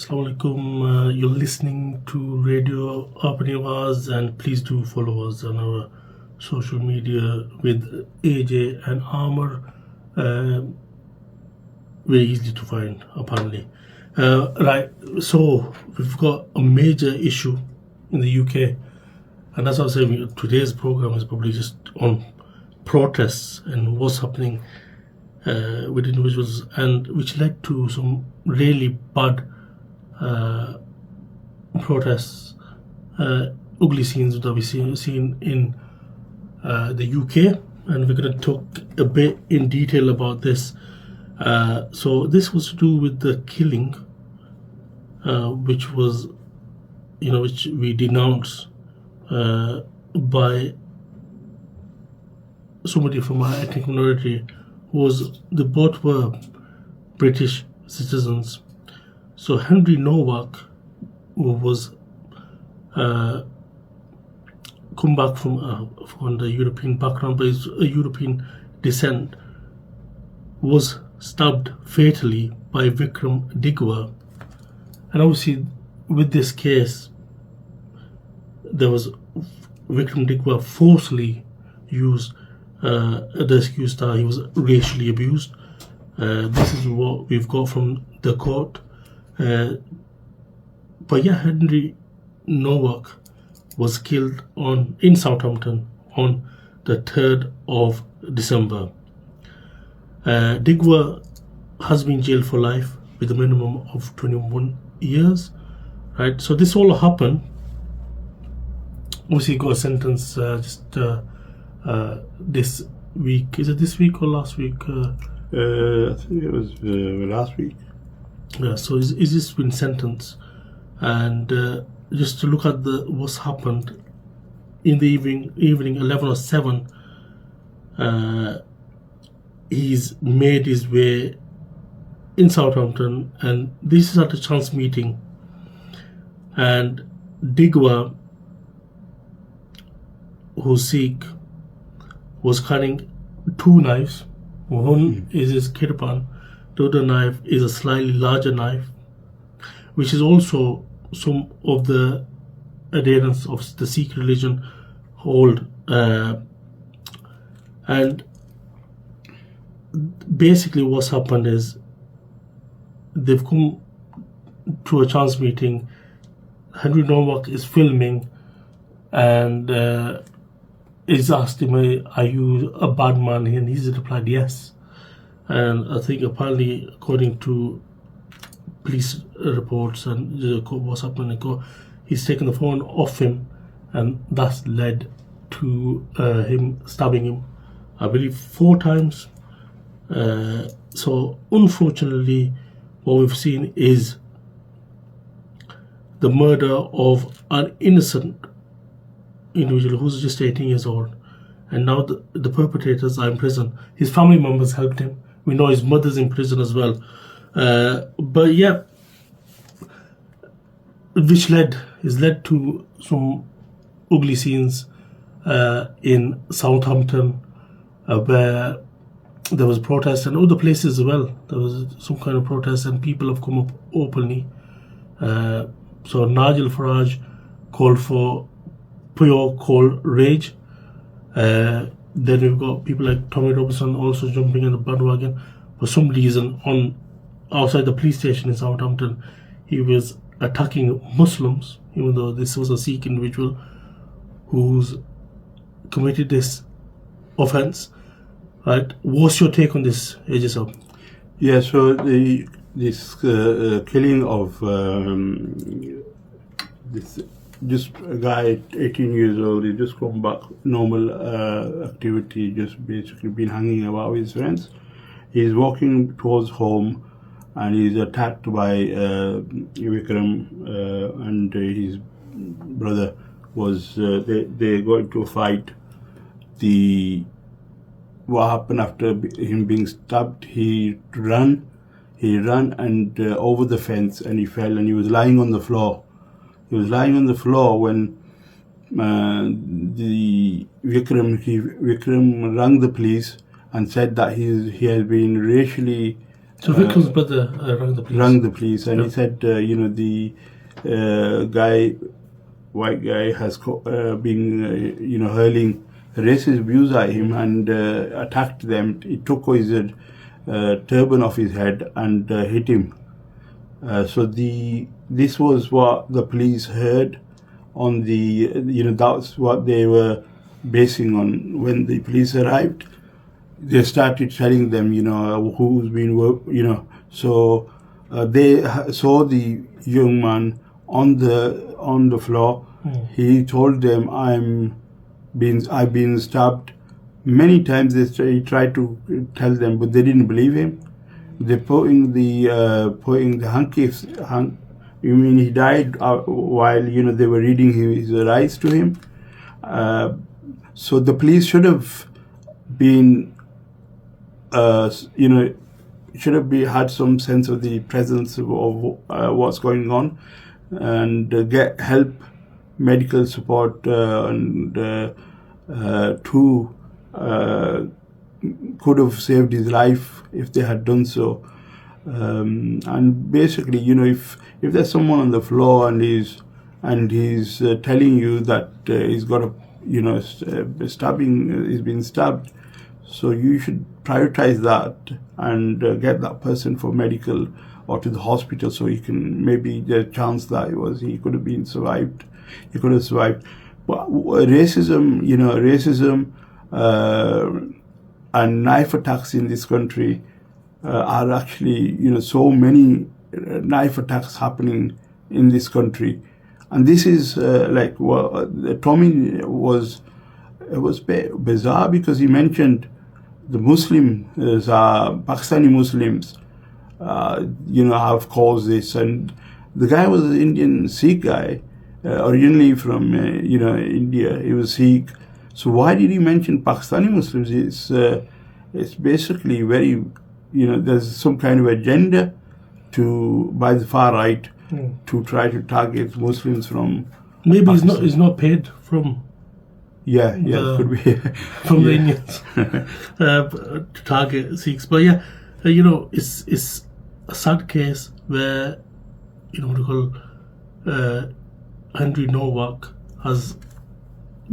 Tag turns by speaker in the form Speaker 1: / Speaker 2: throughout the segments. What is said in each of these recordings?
Speaker 1: Assalamu alaikum. You're listening to Radio Opinions, and please do follow us on our social media with AJ and Armor. Very easy to find, apparently. Right, so we've got a major issue in the UK, and that's what I'm saying. Today's program is probably just on protests and what's happening with individuals, and which led to some really bad protests, ugly scenes that we've seen in the UK, and we're going to talk a bit in detail about this. So this was to do with the killing, which was, which we denounced by somebody from our ethnic minority. They both were British citizens. So Henry Novak, who was come back from the European background, but is a European descent, was stabbed fatally by Vikram Digwa. And obviously, with this case, there was Vikram Digwa forcibly used the excuse that he was racially abused. This is what we've got from the court. But yeah, Henry Novak was killed in Southampton on the 3rd of December. Digwa has been jailed for life with a minimum of 21 years. Right, so this all happened. Obviously, he got a sentence this week. Is it this week or last week?
Speaker 2: I think it was last week.
Speaker 1: Yeah, so he's just been sentenced, and just to look at what's happened in the evening 11 or 7, he's made his way in Southampton, and this is at a chance meeting, and Digwa, who's Sikh, was carrying 2 knives. One is his kirpan, the other knife is a slightly larger knife, which is also some of the adherents of the Sikh religion hold. And basically what's happened is they've come to a chance meeting. Henry Novak is filming, and he's asked him, "Are you a bad man?" And he's replied, "Yes." And I think apparently, according to police reports and what's happened in court, he's taken the phone off him, and that's led to him stabbing him, I believe, 4 times. So unfortunately, what we've seen is the murder of an innocent individual who's just 18 years old, and now the perpetrators are in prison. His family members helped him. We know his mother's in prison as well. But yeah, which led to some ugly scenes in Southampton, where there was protests, and other places as well. There was some kind of protest, and people have come up openly. So Nigel Farage called for pure cold rage. Then we've got people like Tommy Robinson also jumping in the bandwagon. For some reason, outside the police station in Southampton, he was attacking Muslims, even though this was a Sikh individual who's committed this offence. Right? What's your take on this, AJ?
Speaker 2: Yeah, so this killing of this just a guy 18 years old, he just come back normal activity, just basically been hanging about with his friends. He's walking towards home, and he's attacked by Vikram and his brother. They got into a fight. What happened after him being stabbed? He ran and over the fence, and he fell, and he was lying on the floor. He was lying on the floor when the Vikram rang the police and said that he has been racially
Speaker 1: So victim's brother rang the police.
Speaker 2: Rang the police, and
Speaker 1: Yeah.
Speaker 2: he said, the white guy has been, hurling racist views at him and attacked them. He took his turban off his head and hit him. This was what the police heard on the, that's what they were basing on. When the police arrived, they started telling them, who's been, so they saw the young man on the floor. He told them, I've been stabbed many times. He tried to tell them, but they didn't believe him. They're putting the handkerchiefs. You mean he died while they were reading his rights to him? So the police should have been, had some sense of the presence of what's going on, and get help, medical support, and could have saved his life if they had done so. And basically, if there's someone on the floor and he's telling you that he's got a stabbing, he's been stabbed, so you should prioritize that and get that person for medical or to the hospital, so he can, maybe the chance that he could have been survived. He could have survived. But racism, and knife attacks in this country are actually, so many knife attacks happening in this country, and this is Tommy was bizarre because he mentioned the Muslims, Pakistani Muslims, have caused this, and the guy was an Indian Sikh guy, originally from India. He was Sikh. So why did he mention Pakistani Muslims? It's basically very, there's some kind of agenda by the far right to try to target Muslims from.
Speaker 1: Maybe
Speaker 2: Pakistan.
Speaker 1: he's not paid from.
Speaker 2: Yeah, could be
Speaker 1: from the Indians to target Sikhs. But yeah, it's a sad case where Henry Novak has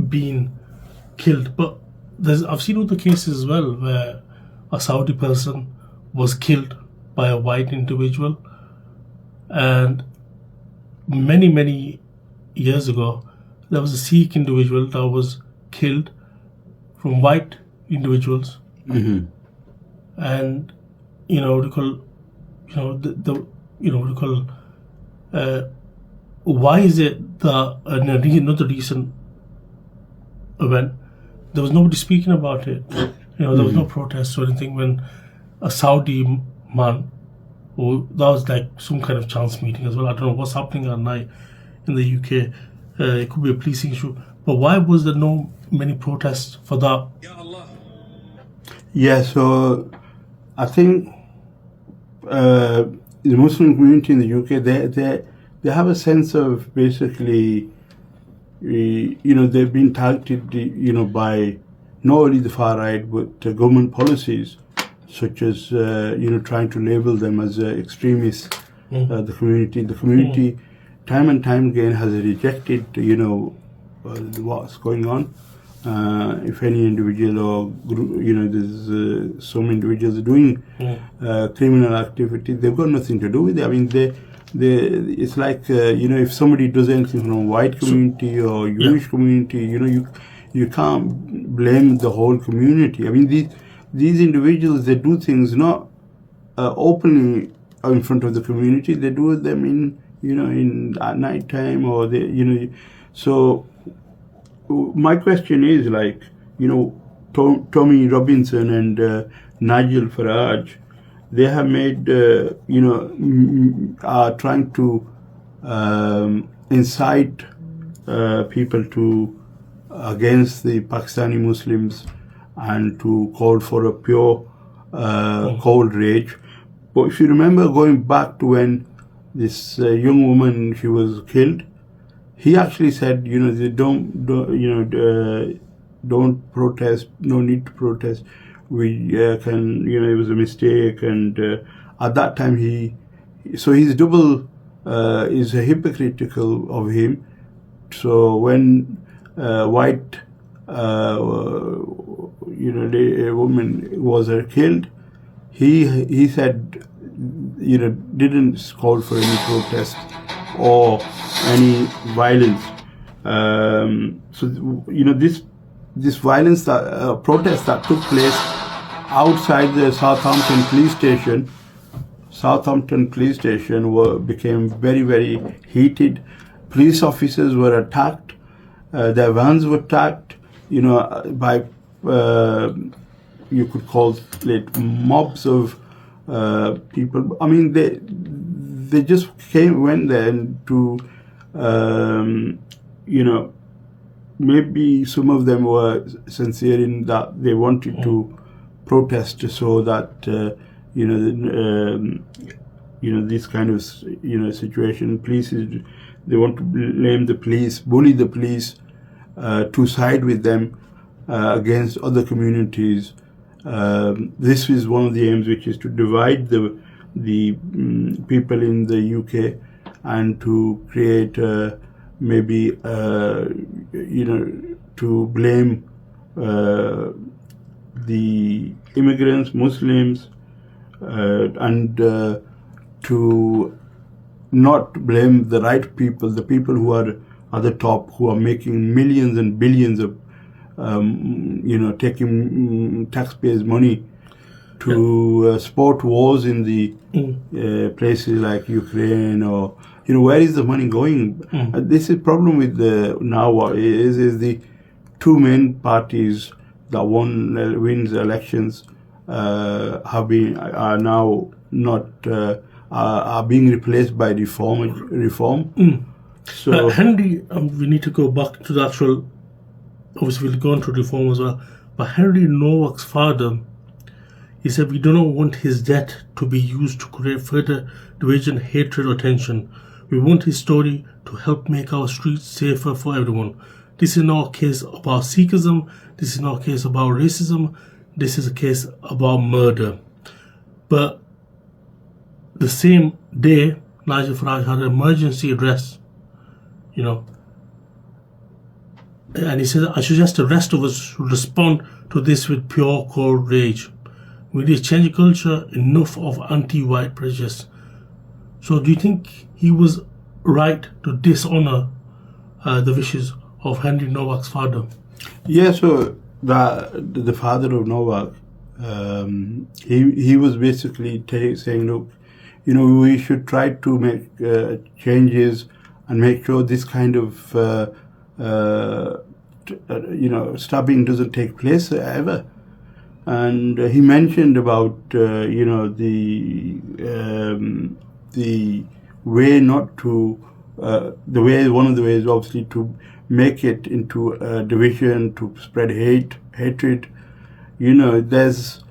Speaker 1: been killed, but I've seen other cases as well where a Saudi person was killed by a white individual, and many years ago there was a Sikh individual that was killed from white individuals, and why is it that in another recent event there was nobody speaking about it? There was no protests or anything when a Saudi man, that was like some kind of chance meeting as well. I don't know what's happening at night in the UK. It could be a policing issue, but why was there no many protests for that?
Speaker 2: Yeah, so I think the Muslim community in the UK, they have a sense of basically, they've been targeted, by not only the far right but government policies, such as trying to label them as extremists. The community, time and time again has rejected what's going on. If any individual or group, there's some individuals doing criminal activity, they've got nothing to do with it. I mean, it's like if somebody does anything from a white community or Jewish community, you can't blame the whole community. I mean, these individuals, they do things not openly in front of the community. They do them in at night time, or So my question is Tommy Robinson and Nigel Farage, they have made are trying to incite people to against the Pakistani Muslims and to call for a pure cold rage. But if you remember going back to when this young woman, she was killed, he actually said, they don't protest, no need to protest. it was a mistake, and at that time he's double, is hypocritical of him. So when white, a woman was killed, he said, didn't call for any protest or any violence. This violence, protest that took place outside the Southampton police station became very, very heated. Police officers were attacked. Their vans were attacked, by you could call it mobs of people. I mean, they just went there to, maybe some of them were sincere in that they wanted to protest so that this kind of situation. They want to blame the police, bully the police, to side with them against other communities. This is one of the aims, which is to divide the people in the UK and to create maybe to blame the immigrants, Muslims, and to not blame the right people, the people who are at the top, who are making millions and billions of, taking taxpayers' money to support wars in the places like Ukraine, or where is the money going? This is problem with what is the two main parties that wins elections are now not are being replaced by reform. So
Speaker 1: Henry, we need to go back to the actual. Obviously, we'll go into reform as well. But Henry Novak's father, he said, we do not want his death to be used to create further division, hatred, or tension. We want his story to help make our streets safer for everyone. This is not a case about Sikhism. This is not a case about racism. This is a case about murder. But the same day, Nigel Farage had an emergency address, and he said, I suggest the rest of us should respond to this with pure, cold rage. We need to change the culture, enough of anti-white prejudice. So do you think he was right to dishonour the wishes of Henry Novak's father?
Speaker 2: Yeah, so the father of Novak, he was basically saying, look, we should try to make changes and make sure this kind of stabbing doesn't take place ever. And he mentioned about the way not to one of the ways obviously to make it into a division, to spread hatred. There's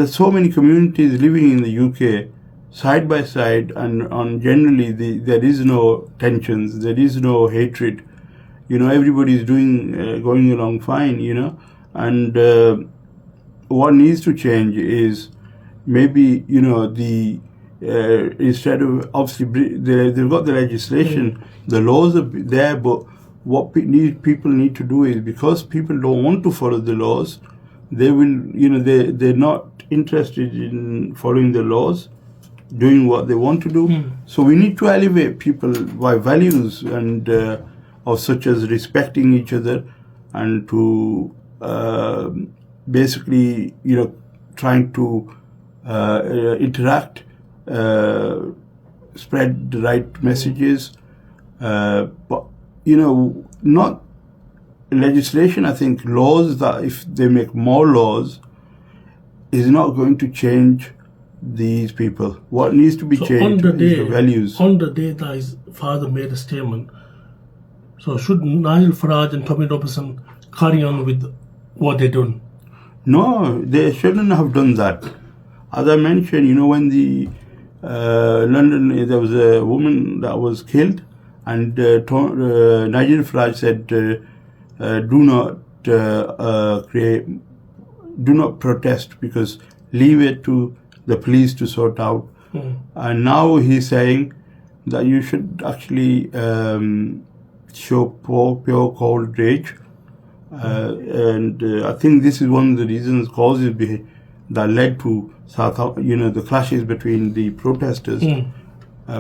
Speaker 2: so many communities living in the UK side by side, and generally there is no tensions, there is no hatred. Everybody is going along fine. And what needs to change is maybe instead of obviously they've got the legislation, the laws are there, but what people need to do is, because people don't want to follow the laws, they will they're not interested in following the laws, doing what they want to do. So we need to elevate people by values and of such as respecting each other, and to basically trying to interact, spread the right messages, but not legislation. I think laws, that if they make more laws, is not going to change these people. What needs to be changed is the values.
Speaker 1: On the day that his father made a statement, so should Nigel Farage and Tommy Robinson carry on with what they done?
Speaker 2: No, they shouldn't have done that. As I mentioned, when the London, there was a woman that was killed, and Nigel Farage said, do not create do not protest, because leave it to the police to sort out. And now he's saying that you should actually show pure cold rage. And I think this is one of the reasons, causes that led to the clashes between the protesters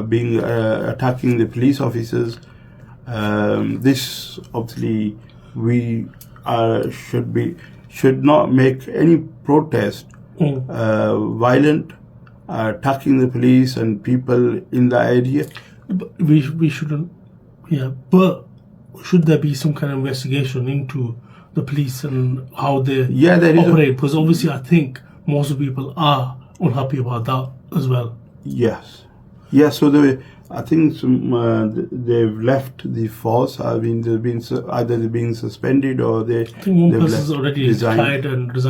Speaker 2: being attacking the police officers. This obviously we should not make any protest violent, attacking the police and people in the area.
Speaker 1: But we shouldn't. Yeah, but should there be some kind of investigation into the police and how they operate? Because obviously, I think most of the people are unhappy about that as well.
Speaker 2: Yes. So I think they've left the force. I mean, either they're being suspended or I
Speaker 1: think one person's already resigned, and there's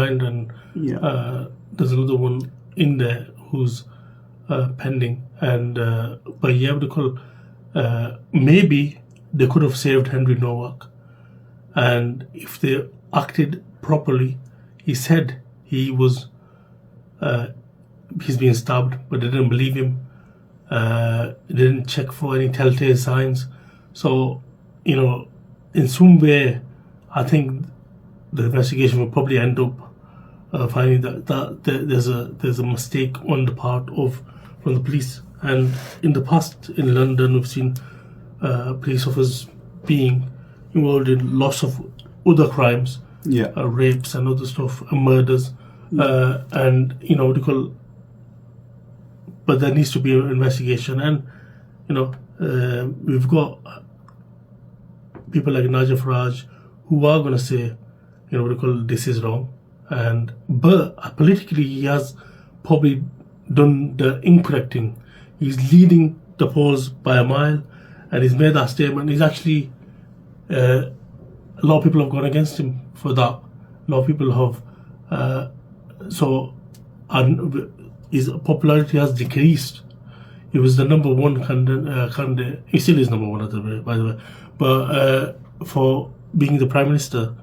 Speaker 1: another one in there who's pending. And but yeah, maybe they could have saved Henry Novak, and if they acted properly. He said he's being stabbed, but they didn't believe him. They didn't check for any telltale signs. So, in some way, I think the investigation will probably end up finding that there's a mistake on the part from the police. And in the past in London, we've seen police officers being involved in lots of other crimes, rapes and other stuff, and murders, and but there needs to be an investigation. And we've got people like Nigel Farage who are going to say, this is wrong, but politically he has probably done the incorrect thing. He's leading the polls by a mile, and he's made that statement. He's actually a lot of people have gone against him for that. A lot of people have his popularity has decreased. He was the number one candidate. He still is number one, by the way. But for being the Prime Minister,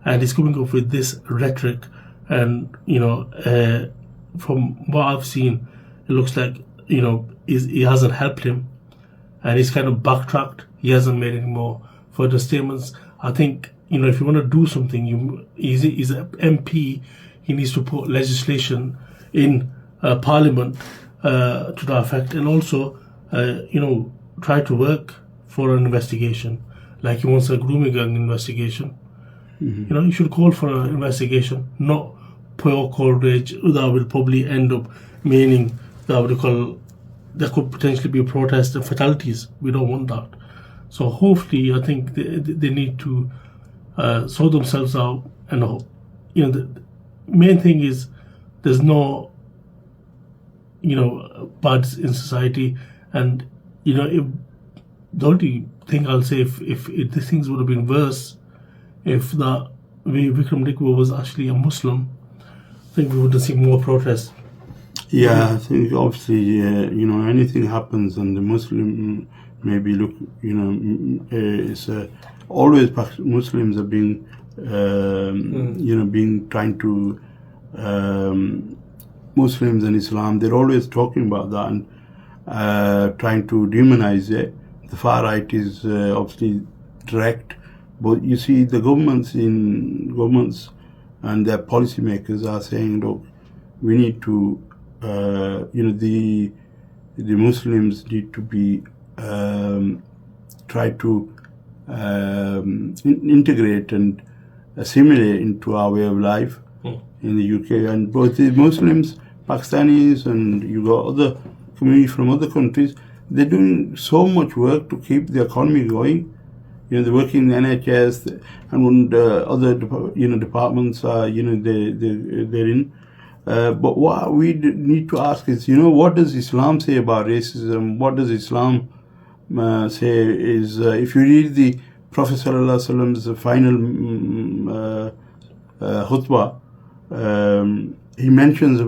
Speaker 1: and he's coming up with this rhetoric, and from what I've seen, it looks like he hasn't helped him, and he's kind of backtracked. He hasn't made any more further statements. I think if you want to do something, he's an MP. He needs to put legislation in Parliament to that effect, and also try to work for an investigation, like he wants a grooming gang investigation. You should call for an investigation, not pure cold rage. That will probably end up meaning that there could potentially be protests and fatalities. We don't want that. So hopefully, I think they need to sort themselves out. And the main thing is there's no bad in society, and if the only thing I'll say, if the things would have been worse, if that Vikram Dikwa was actually a Muslim, I think we would have seen more protests.
Speaker 2: Yeah, I think obviously, anything happens and the Muslim maybe look, it's always Muslims are being, trying to, Muslims and Islam, they're always talking about that and trying to demonize it. The far right is obviously direct, but you see the governments and their policymakers are saying, look, we need to, the Muslims need to be try to integrate and assimilate into our way of life in the UK. And both the Muslims, Pakistanis, and you got other communities from other countries, they're doing so much work to keep the economy going. They're working in the NHS and when other departments they're in. But what we need to ask is, what does Islam say about racism? What does Islam say is, if you read the Prophet ﷺ's final khutbah, he mentions, the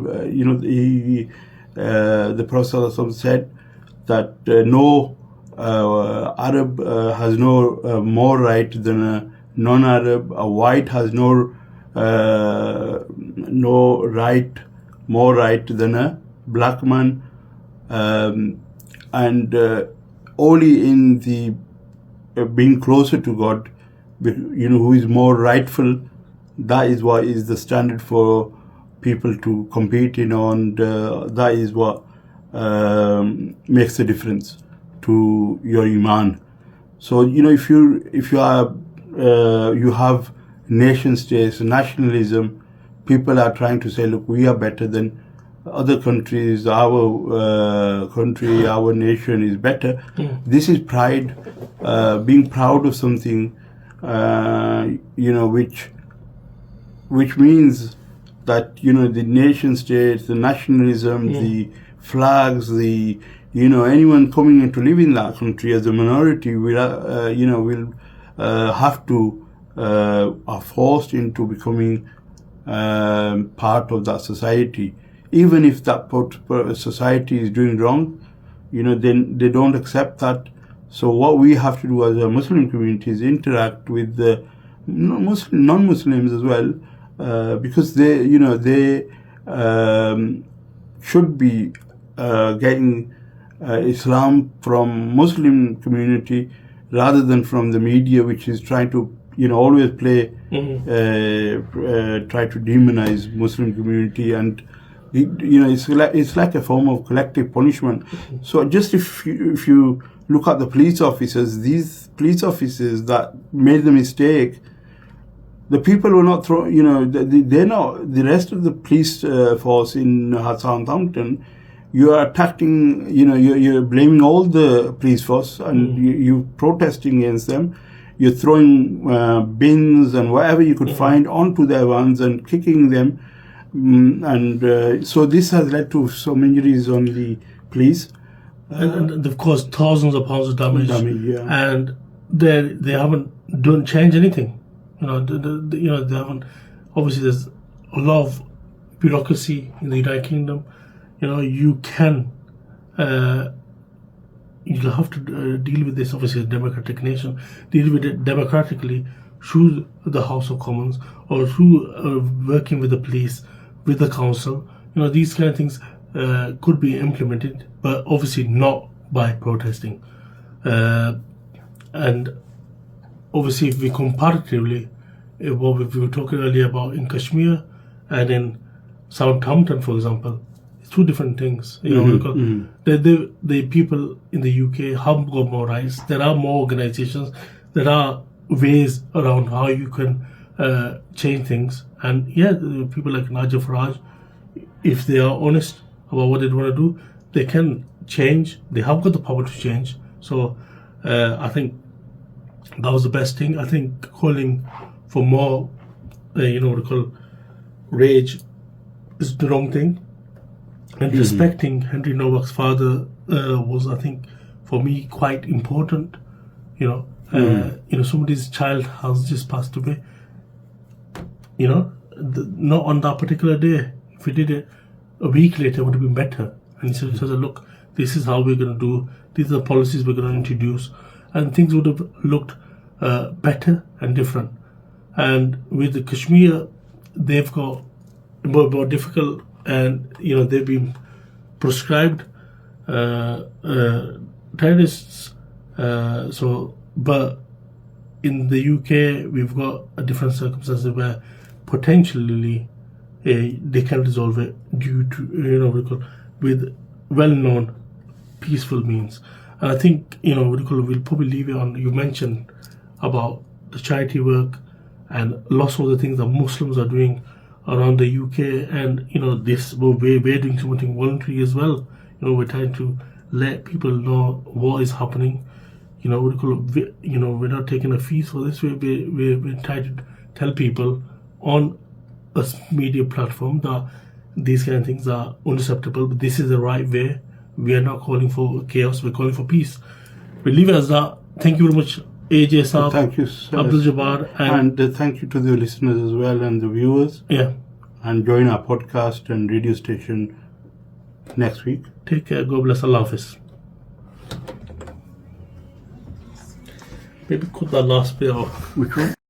Speaker 2: Prophet ﷺ said that no Arab has no more right than a non-Arab. A white has no no right, more right than a black man, and only in the being closer to God, who is more rightful. That is what is the standard for people to compete in, and that is what makes the difference to your iman. So if you are you have nation states, nationalism, people are trying to say, look, we are better than other countries, our country, our nation is better. This is pride, being proud of something, which means that the nation states, the nationalism, the flags, the anyone coming in to live in that country as a minority will have to are forced into becoming part of that society, even if that society is doing wrong. Then they don't accept that. So what we have to do as a Muslim community is interact with the non-Muslims as well, because they should be getting Islam from Muslim community rather than from the media, which is trying to always play try to demonize Muslim community, and it's like a form of collective punishment. So just if you look at the police officers, these police officers that made the mistake, the people were not thrown, they're not, the rest of the police force in Southampton, you are attacking, you're blaming all the police force, and you're protesting against them. You're throwing bins and whatever you could find onto their vans and kicking them. And so this has led to some injuries on the police.
Speaker 1: And they've caused thousands of pounds of damage.
Speaker 2: Yeah.
Speaker 1: And they haven't changed anything. They haven't. Obviously, there's a lot of bureaucracy in the United Kingdom. You can. You'll have to deal with this, obviously, a democratic nation, deal with it democratically through the House of Commons or through working with the police, with the council. These kind of things could be implemented, but obviously not by protesting. And obviously, if we comparatively, what we were talking earlier about in Kashmir and in Southampton, for example, two different things. The people in the UK have got more rights. There are more organizations. There are ways around how you can change things. And people like Nigel Farage, if they are honest about what they want to do, they can change. They have got the power to change. So I think that was the best thing. I think calling for more, rage is the wrong thing. And respecting Henry Novak's father was, I think, for me, quite important. Somebody's child has just passed away. Not on that particular day. If we did it a week later, it would have been better. And he said, look, this is how we're going to do. These are the policies we're going to introduce. And things would have looked better and different. And with the Kashmir, they've got more difficult, and they've been prescribed terrorists. But in the UK, we've got a different circumstances where potentially they can resolve it due to with well-known peaceful means. And I think we'll probably leave it on. You mentioned about the charity work and lots of the things that Muslims are doing around the UK, and we're doing something voluntary as well. We're trying to let people know what is happening. We're not taking a fee for this. We're trying to tell people on a media platform that these kind of things are unacceptable, but this is the right way. We are not calling for chaos, we're calling for peace. We'll leave it as that. Thank you very much, AJ Saab.
Speaker 2: Thank you, sir.
Speaker 1: Abdul Jabbar.
Speaker 2: And thank you to the listeners as well and the viewers.
Speaker 1: Yeah.
Speaker 2: And join our podcast and radio station next week.
Speaker 1: Take care. God bless. Allah Hafiz. Maybe cut that last bit off.
Speaker 2: Which one?